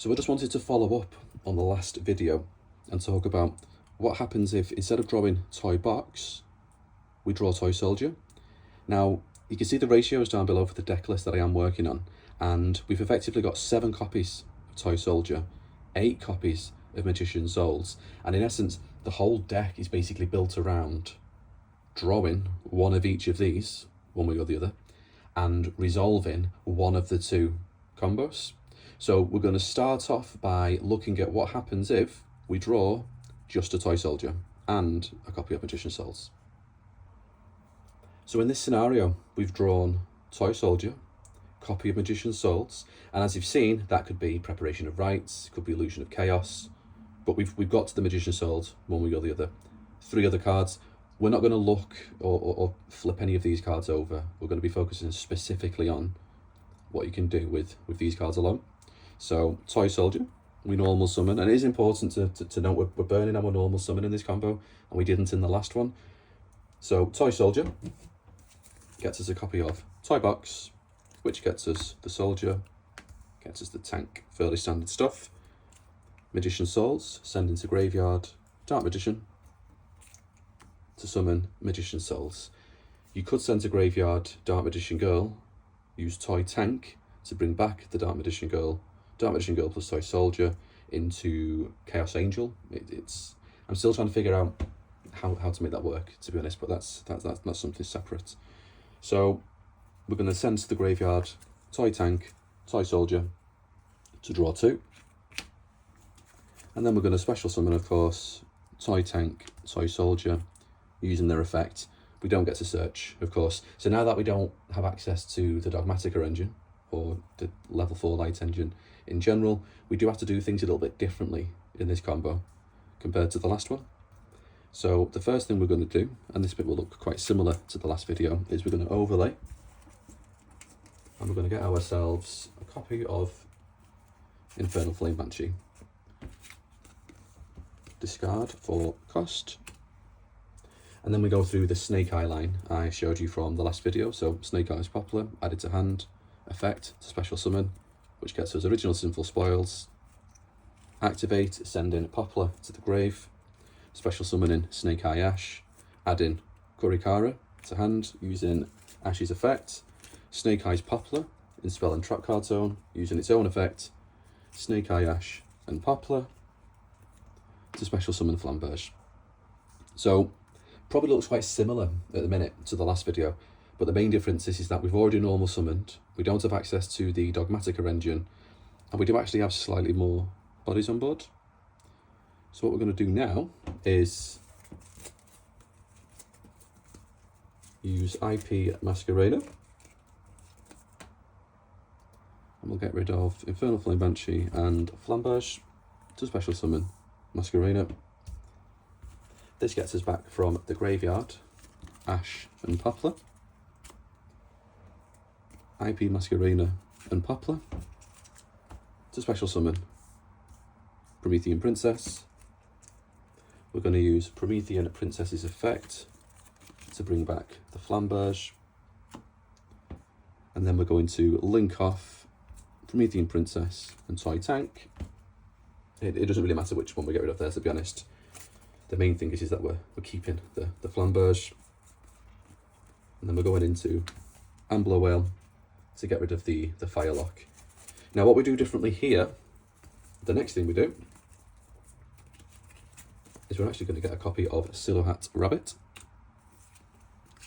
So I just wanted to follow up on the last video and talk about what happens if, instead of drawing toy box, we draw toy soldier. Now, you can see the ratios down below for the deck list that I am working on, and we've effectively got 7 copies of toy soldier, 8 copies of magician's souls, and in essence, the whole deck is basically built around drawing one of each of these, one way or the other, and resolving one of the 2 combos. So we're going to start off by looking at what happens if we draw just a toy soldier and a copy of magician's souls. So in this scenario, we've drawn toy soldier, copy of magician's souls, and as you've seen, that could be preparation of rites, could be illusion of chaos, but we've got to the magician's souls one way or the other. 3 other cards. We're not going to look or flip any of these cards over. We're going to be focusing specifically on what you can do with these cards alone. So toy soldier, we normal summon, and it is important to note we're burning our normal summon in this combo, and we didn't in the last one. So toy soldier gets us a copy of toy box, which gets us the soldier, gets us the tank, fairly standard stuff. Magician's souls, send into graveyard, dark magician to summon magician's souls. You could send to graveyard dark magician girl, use toy tank to bring back the dark magician girl plus toy soldier into chaos angel. I'm still trying to figure out how to make that work, to be honest, but that's not something separate. So we're going to send to the graveyard toy tank, toy soldier to draw 2, and then we're going to special summon, of course, toy tank, toy soldier using their effect. We don't get to search, of course. So now that we don't have access to the Dogmatica engine or the level 4 light engine in general, we do have to do things a little bit differently in this combo compared to the last one. So the first thing we're going to do, and this bit will look quite similar to the last video, is we're going to overlay, and we're going to get ourselves a copy of Infernal Flame Banshee. Discard for cost. And then we go through the Snake Eye line I showed you from the last video. So Snake Eyes Poplar, added to hand, effect to special summon, which gets us original Sinful Spoils. Activate, send in Poplar to the grave, special summoning Snake Eye Ash, adding Kurikara to hand using Ash's effect. Snake Eyes Poplar in spell and trap card zone using its own effect. Snake Eye Ash and Poplar to special summon Flamberge. So probably looks quite similar at the minute to the last video, but the main difference is that we've already normal summoned, we don't have access to the Dogmatica engine, and we do actually have slightly more bodies on board. So what we're going to do now is use IP Masquerader, and we'll get rid of Infernal Flame Banshee and Flamberge to special summon Masquerader. This gets us back from the graveyard, Ash and Poplar, IP Masquerader and Poplar to special summon Promethean Princess. We're going to use Promethean Princess's effect to bring back the Flamberge, and then we're going to link off Promethean Princess and Toy Tank. It doesn't really matter which one we get rid of there, to be honest. The main thing is that we're keeping the Flamberge, and then we're going into Ambler Whale to get rid of the Firelock. Now what we do differently here, the next thing we do, is we're actually going to get a copy of Silhouette Rabbit,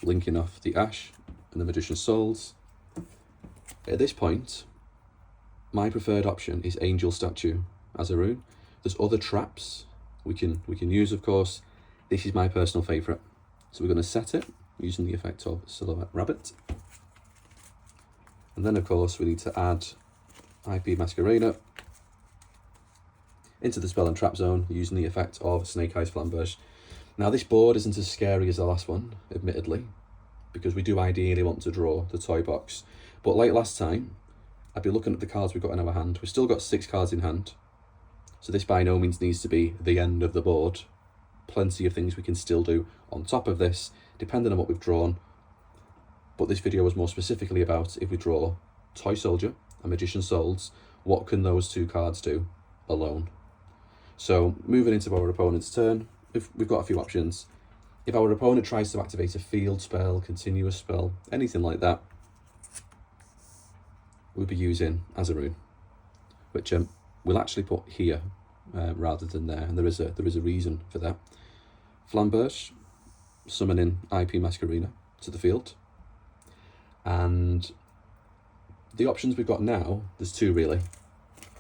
linking off the Ash and the Magician's Souls. At this point, my preferred option is Angel Statue as a rune. There's other traps we can use, of course. This is my personal favourite. So we're going to set it using the effect of Silhouette Rabbit. And then, of course, we need to add IP Masquerader into the spell and trap zone using the effect of Snake Eyes Flamberge. Now, this board isn't as scary as the last one, admittedly, because we do ideally want to draw the toy box. But like last time, I'd be looking at the cards we've got in our hand. We've still got 6 cards in hand. So this by no means needs to be the end of the board. Plenty of things we can still do on top of this, depending on what we've drawn. But this video was more specifically about if we draw Toy Soldier and Magician's Souls, what can those two cards do alone? So moving into our opponent's turn, if we've got a few options. If our opponent tries to activate a field spell, continuous spell, anything like that, we'll be using Azaroon, which we'll actually put here rather than there, and there is a reason for that. Flamberge, summoning IP Masquerena to the field, and the options we've got now, there's two really.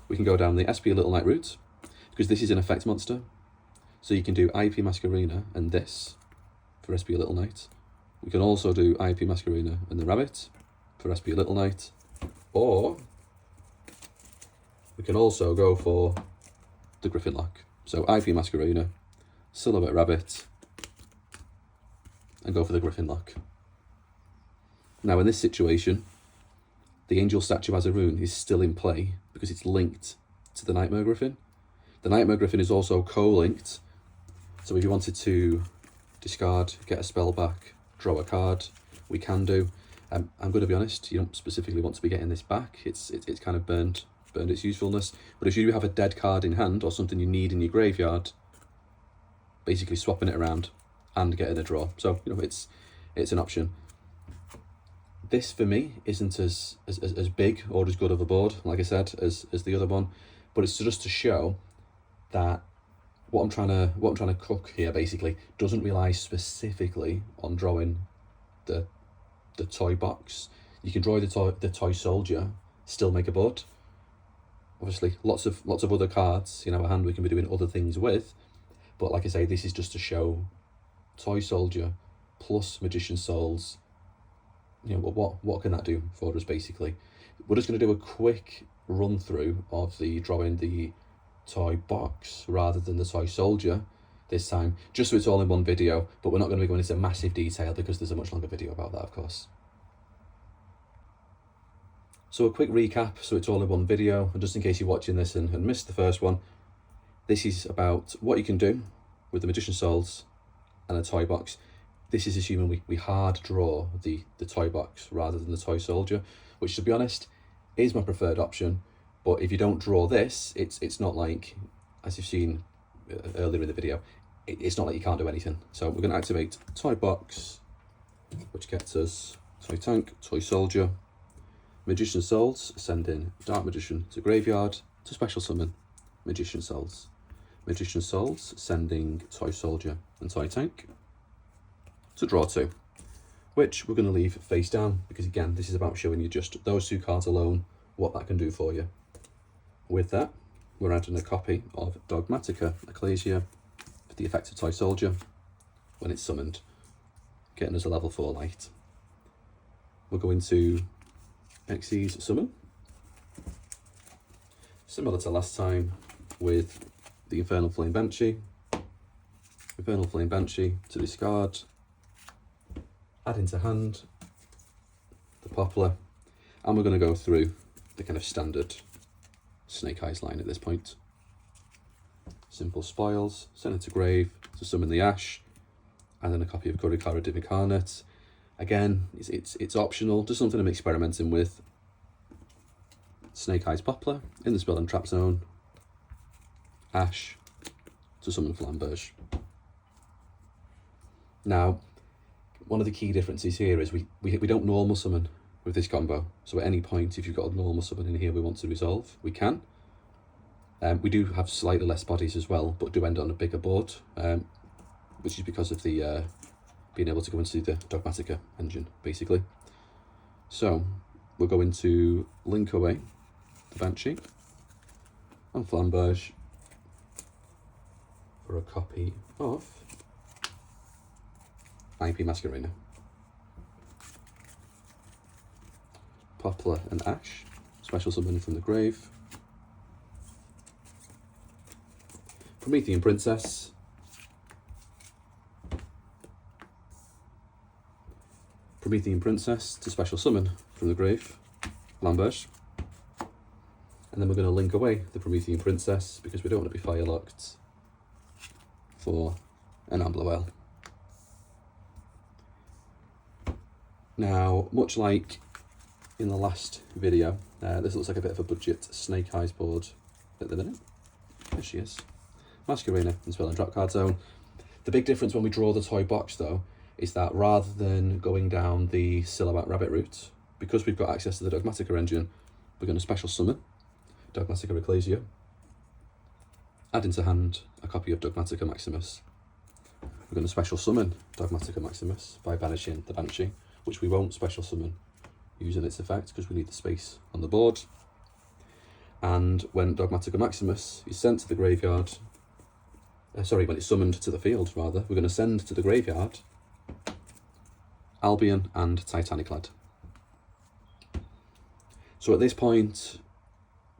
We can go down the SP Little Knight route, because this is an effect monster, so you can do IP Masquerena and this for SP Little Knight. We can also do IP Masquerena and the Rabbit for SP Little Knight, or we can also go for the Griffin Lock. So IP Masquerena, Silhouette Rabbit, and go for the Griffin Lock. Now in this situation, the Angel Statue Azaroon is still in play because it's linked to the Nightmare Griffin. The Nightmare Griffin is also co-linked, so if you wanted to discard, get a spell back, draw a card, we can do. I'm going to be honest, you don't specifically want to be getting this back. It's kind of burned its usefulness. But if you have a dead card in hand or something you need in your graveyard, basically swapping it around and getting a draw. So it's an option. This for me isn't as big or as good of a board, like I said, as the other one, but it's just to show that what I'm trying to cook here basically doesn't rely specifically on drawing the toy box. You can draw the toy soldier, still make a board. Obviously, lots of other cards in our hand we can be doing other things with, but like I say, this is just to show toy soldier plus magician souls. What can that do for us basically? We're just going to do a quick run through of the drawing the toy box rather than the toy soldier this time, just so it's all in one video, but we're not going to be going into massive detail because there's a much longer video about that, of course. So a quick recap, so it's all in one video, and just in case you're watching this and missed the first one, this is about what you can do with the Magician Souls and a toy box. This is assuming we hard draw the toy box rather than the toy soldier, which to be honest is my preferred option. But if you don't draw this, it's not like, as you've seen earlier in the video, it's not like you can't do anything. So we're going to activate toy box, which gets us toy tank, toy soldier, Magician Souls, sending Dark Magician to graveyard to special summon Magician Souls. Magician Souls, sending toy soldier and toy tank to draw two, which we're going to leave face down because again, this is about showing you just those two cards alone, what that can do for you. With that, we're adding a copy of Dogmatica Ecclesia for the effect of toy soldier when it's summoned, getting us a level 4 light. We're going to Xyz summon, similar to last time with the Infernal Flame Banshee. Infernal Flame Banshee to discard, add into hand the Poplar, and we're going to go through the kind of standard Snake Eyes line at this point. Simple spoils, send it to grave to summon the Ash, and then a copy of Kurikara Divincarnate. Again, it's optional, just something I'm experimenting with. Snake Eyes Poplar in the spell and trap zone, Ash to summon Flamberge. Now, one of the key differences here is we don't normal summon with this combo. So at any point, if you've got a normal summon in here we want to resolve, we can. We do have slightly less bodies as well, but do end on a bigger board, which is because of the being able to go into the Dogmatica engine, basically. So we're going to link away the Banshee and Flamberge for a copy of IP Masquerena. Poplar and Ash, special summon from the grave. Promethean Princess. Promethean Princess to special summon from the grave, Flamberge. And then we're going to link away the Promethean Princess because we don't want to be fire locked for an Amblerwell. Now, much like in the last video, this looks like a bit of a budget Snake Eyes board at the minute. There she is. Masquerena and Spell and Drop Card Zone. The big difference when we draw the toy box though is that rather than going down the Silhouette Rabbit route, because we've got access to the Dogmatica engine, we're going to special summon Dogmatica Ecclesia, add into hand a copy of Dogmatica Maximus. We're going to special summon Dogmatica Maximus by banishing the Banshee, which we won't special summon using its effect because we need the space on the board. And when Dogmatica Maximus is sent to the graveyard, when it's summoned to the field rather, we're going to send to the graveyard Albion and Titaniclad. So at this point,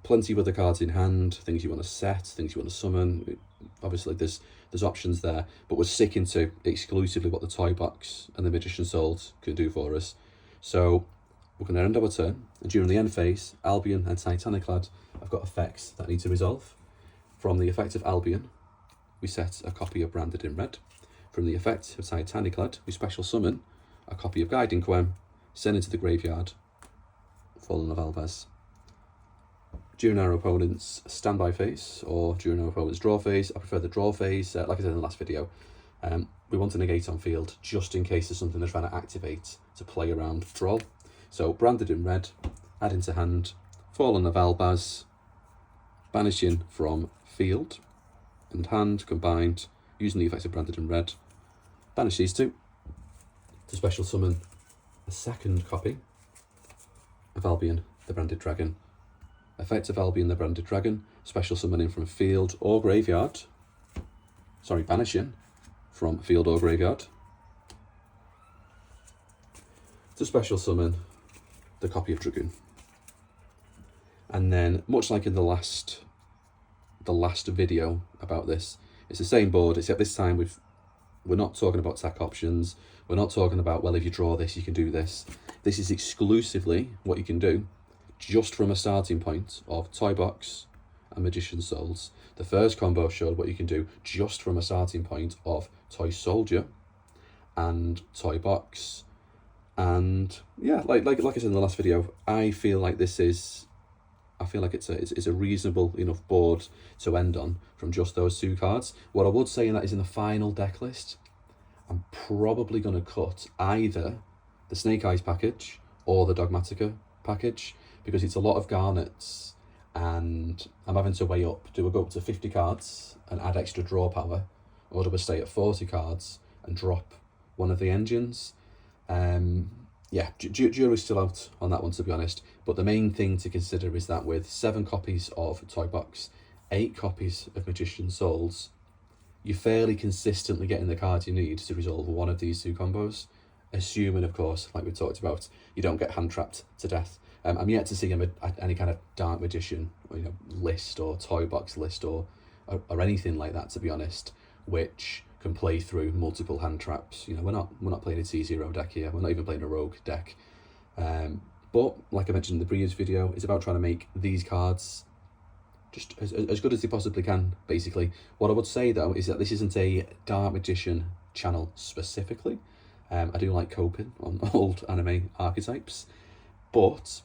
plenty of other cards in hand, things you want to set, things you want to summon. Obviously there's options there, but we're sticking to exclusively what the toy box and the Magician's Souls can do for us. So we're going to end our turn, and during the end phase, Albion and Titaniclad have got effects that need to resolve. From the effect of Albion, we set a copy of Branded in Red. From the effect of Titaniclad, we special summon a copy of Guiding Quem, send it to the graveyard, Fallen of Elbaz. During our opponent's standby phase, or during our opponent's draw phase, I prefer the draw phase. Like I said in the last video, we want to negate on field just in case there's something they're trying to activate to play around draw. So Branded in Red, add into hand, Fallen of Elbaz, banishing from field and hand combined, using the effect of Branded in Red, banish these two to special summon a second copy of Albion the Branded Dragon. Effect of Albion the Branded Dragon, special summoning from field or graveyard, banishing from field or graveyard, to special summon the copy of Dragoon. And then, much like in the last video about this, it's the same board, except this time we're not talking about tech options, we're not talking about, well, if you draw this, you can do this. This is exclusively what you can do just from a starting point of Toy Box and Magician's Souls. The first combo showed what you can do just from a starting point of Toy Soldier and Toy Box. And yeah, like I said in the last video, I feel like it's a reasonable enough board to end on from just those two cards. What I would say in that is in the final deck list, I'm probably going to cut either the Snake Eyes package or the Dogmatica package, because it's a lot of garnets and I'm having to weigh up. Do I go up to 50 cards and add extra draw power, or do I stay at 40 cards and drop one of the engines? Yeah, jury's still out on that one, to be honest. But the main thing to consider is that with 7 copies of Toy Box, 8 copies of Magician's Souls, you're fairly consistently getting the cards you need to resolve one of these two combos. Assuming, of course, like we talked about, you don't get hand trapped to death. I'm yet to see any kind of Dark Magician, list or Toy Box list or anything like that, to be honest, which can play through multiple hand traps. We're not playing a T0 deck here. We're not even playing a rogue deck. But like I mentioned in the previous video, it's about trying to make these cards just as good as they possibly can, basically. What I would say though is that this isn't a Dark Magician channel specifically. I do like coping on old anime archetypes, but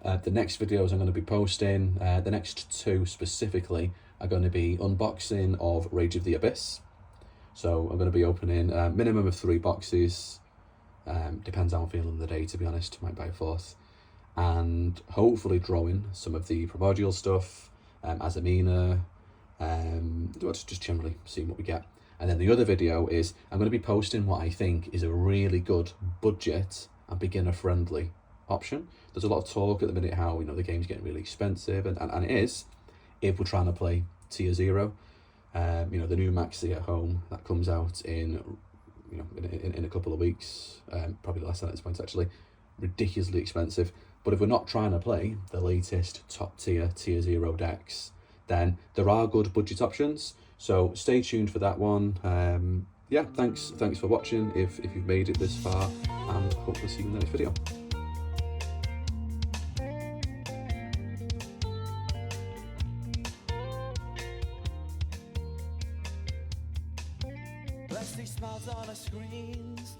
the next videos I'm going to be posting, the next 2 specifically, are going to be unboxing of Rage of the Abyss. So I'm going to be opening a minimum of 3 boxes, depends how I'm feeling the day, to be honest, might buy a 4th, and hopefully drawing some of the primordial stuff, Azamina, just generally seeing what we get. And then the other video is I'm going to be posting what I think is a really good budget and beginner friendly option. There's a lot of talk at the minute how the game's getting really expensive, and it is if we're trying to play tier 0. The new Maxi at Home that comes out in a couple of weeks, probably less than at this point actually, ridiculously expensive. But if we're not trying to play the latest top tier 0 decks, then there are good budget options. So stay tuned for that one. Yeah, thanks for watching if you've made it this far, and hopefully see you in the next video. Plastic smiles on our screens.